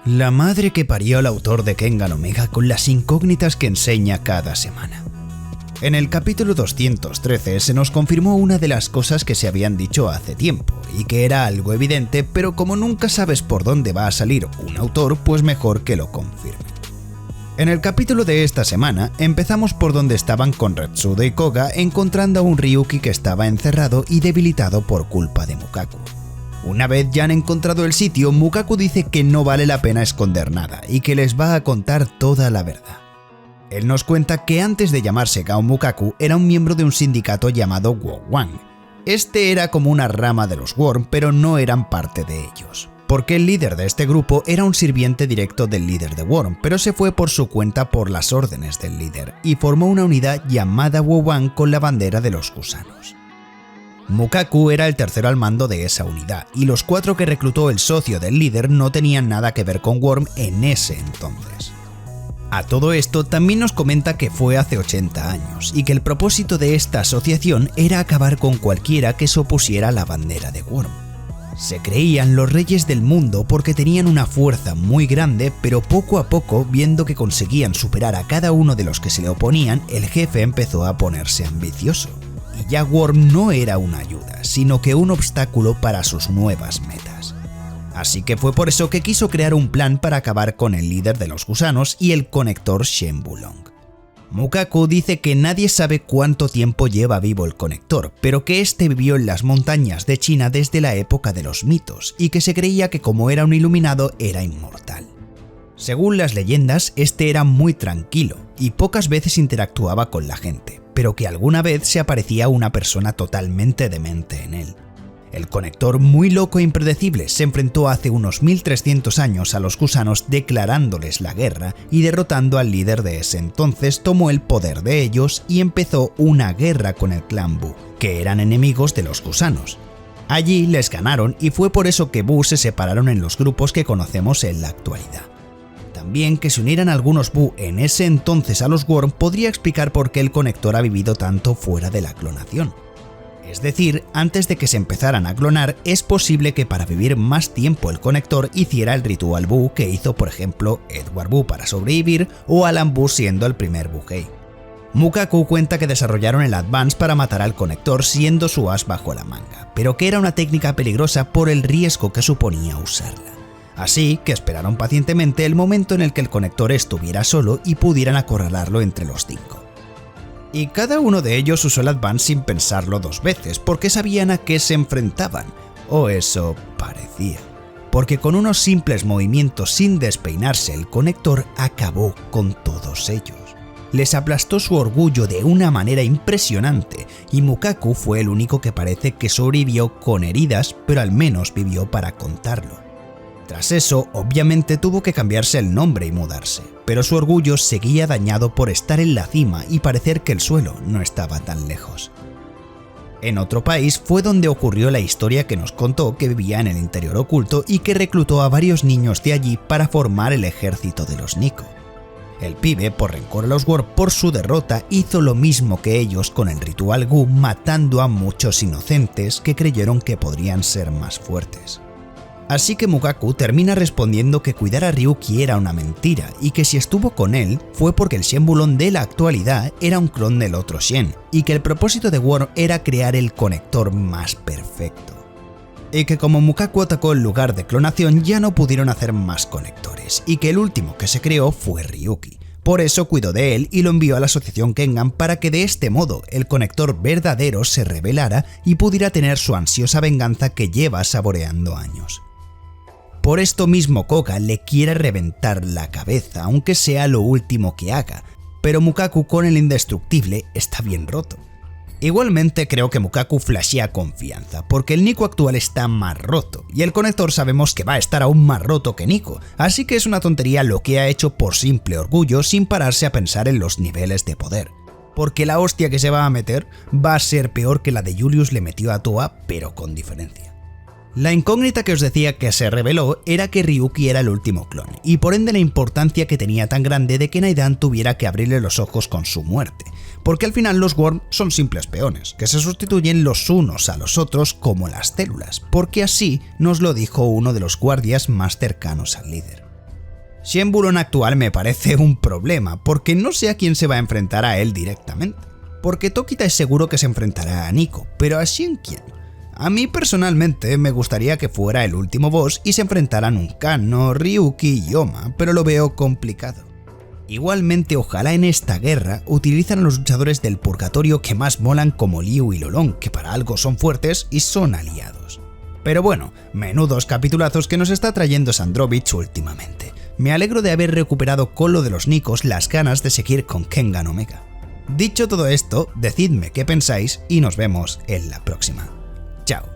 La madre que parió al autor de Kengan Omega con las incógnitas que enseña cada semana. En el capítulo 213 se nos confirmó una de las cosas que se habían dicho hace tiempo, y que era algo evidente, pero como nunca sabes por dónde va a salir un autor, pues mejor que lo confirme. En el capítulo de esta semana, empezamos por donde estaban con Retsudo y Koga encontrando a un Ryuki que estaba encerrado y debilitado por culpa de Mukaku. Una vez ya han encontrado el sitio, Mukaku dice que no vale la pena esconder nada y que les va a contar toda la verdad. Él nos cuenta que antes de llamarse Gao Mukaku era un miembro de un sindicato llamado Wowang. Este era como una rama de los Worm, pero no eran parte de ellos. Porque el líder de este grupo era un sirviente directo del líder de Worm, pero se fue por su cuenta por las órdenes del líder y formó una unidad llamada Wowang con la bandera de los gusanos. Mukaku era el tercero al mando de esa unidad, y los 4 que reclutó el socio del líder no tenían nada que ver con Worm en ese entonces. A todo esto también nos comenta que fue hace 80 años, y que el propósito de esta asociación era acabar con cualquiera que se opusiera a la bandera de Worm. Se creían los reyes del mundo porque tenían una fuerza muy grande, pero poco a poco, viendo que conseguían superar a cada uno de los que se le oponían, el jefe empezó a ponerse ambicioso. Y ya Worm no era una ayuda, sino que un obstáculo para sus nuevas metas. Así que fue por eso que quiso crear un plan para acabar con el líder de los gusanos y el conector Shenbulong. Mukaku dice que nadie sabe cuánto tiempo lleva vivo el conector, pero que este vivió en las montañas de China desde la época de los mitos y que se creía que como era un iluminado era inmortal. Según las leyendas, este era muy tranquilo y pocas veces interactuaba con la gente, pero que alguna vez se aparecía una persona totalmente demente en él. El conector, muy loco e impredecible, se enfrentó hace unos 1300 años a los gusanos declarándoles la guerra y derrotando al líder de ese entonces tomó el poder de ellos y empezó una guerra con el clan Bu, que eran enemigos de los gusanos. Allí les ganaron y fue por eso que Bu se separaron en los grupos que conocemos en la actualidad. También que se unieran algunos Bu en ese entonces a los Worm podría explicar por qué el conector ha vivido tanto fuera de la clonación. Es decir, antes de que se empezaran a clonar, es posible que para vivir más tiempo el conector hiciera el ritual Bu que hizo por ejemplo Edward Bu para sobrevivir o Alan Bu siendo el primer Buhei. Mukaku cuenta que desarrollaron el Advance para matar al conector siendo su as bajo la manga, pero que era una técnica peligrosa por el riesgo que suponía usarla. Así que esperaron pacientemente el momento en el que el conector estuviera solo y pudieran acorralarlo entre los 5. Y cada uno de ellos usó el Advance sin pensarlo 2 veces, porque sabían a qué se enfrentaban, o eso parecía. Porque con unos simples movimientos sin despeinarse el conector acabó con todos ellos. Les aplastó su orgullo de una manera impresionante, y Mukaku fue el único que parece que sobrevivió con heridas, pero al menos vivió para contarlo. Tras eso, obviamente tuvo que cambiarse el nombre y mudarse, pero su orgullo seguía dañado por estar en la cima y parecer que el suelo no estaba tan lejos. En otro país fue donde ocurrió la historia que nos contó que vivía en el interior oculto y que reclutó a varios niños de allí para formar el ejército de los Nico. El pibe, por rencor a los Worm por su derrota, hizo lo mismo que ellos con el ritual Gu, matando a muchos inocentes que creyeron que podrían ser más fuertes. Así que Mukaku termina respondiendo que cuidar a Ryuki era una mentira y que si estuvo con él fue porque el Shenbulong de la actualidad era un clon del otro Shen y que el propósito de Worm era crear el conector más perfecto. Y que como Mukaku atacó el lugar de clonación ya no pudieron hacer más conectores y que el último que se creó fue Ryuki. Por eso cuidó de él y lo envió a la asociación Kengan para que de este modo el conector verdadero se revelara y pudiera tener su ansiosa venganza que lleva saboreando años. Por esto mismo Koga le quiere reventar la cabeza, aunque sea lo último que haga, pero Mukaku con el indestructible está bien roto. Igualmente creo que Mukaku flashea confianza, porque el Nico actual está más roto, y el conector sabemos que va a estar aún más roto que Nico, así que es una tontería lo que ha hecho por simple orgullo sin pararse a pensar en los niveles de poder. Porque la hostia que se va a meter va a ser peor que la de Julius le metió a Toa, pero con diferencia. La incógnita que os decía que se reveló era que Ryuki era el último clon, y por ende la importancia que tenía tan grande de que Naidan tuviera que abrirle los ojos con su muerte, porque al final los Worm son simples peones, que se sustituyen los unos a los otros como las células, porque así nos lo dijo uno de los guardias más cercanos al líder. Shen Wuling actual me parece un problema, porque no sé a quién se va a enfrentar a él directamente. Porque Tokita es seguro que se enfrentará a Nico, pero ¿a Shen quién? A mí personalmente me gustaría que fuera el último boss y se enfrentaran un Kanno, Ryuki y Oma, pero lo veo complicado. Igualmente, ojalá en esta guerra utilicen a los luchadores del purgatorio que más molan como Liu y Lolong, que para algo son fuertes y son aliados. Pero bueno, menudos capitulazos que nos está trayendo Sandrovich últimamente. Me alegro de haber recuperado con lo de los Nikos las ganas de seguir con Kengan Omega. Dicho todo esto, decidme qué pensáis y nos vemos en la próxima. Chao.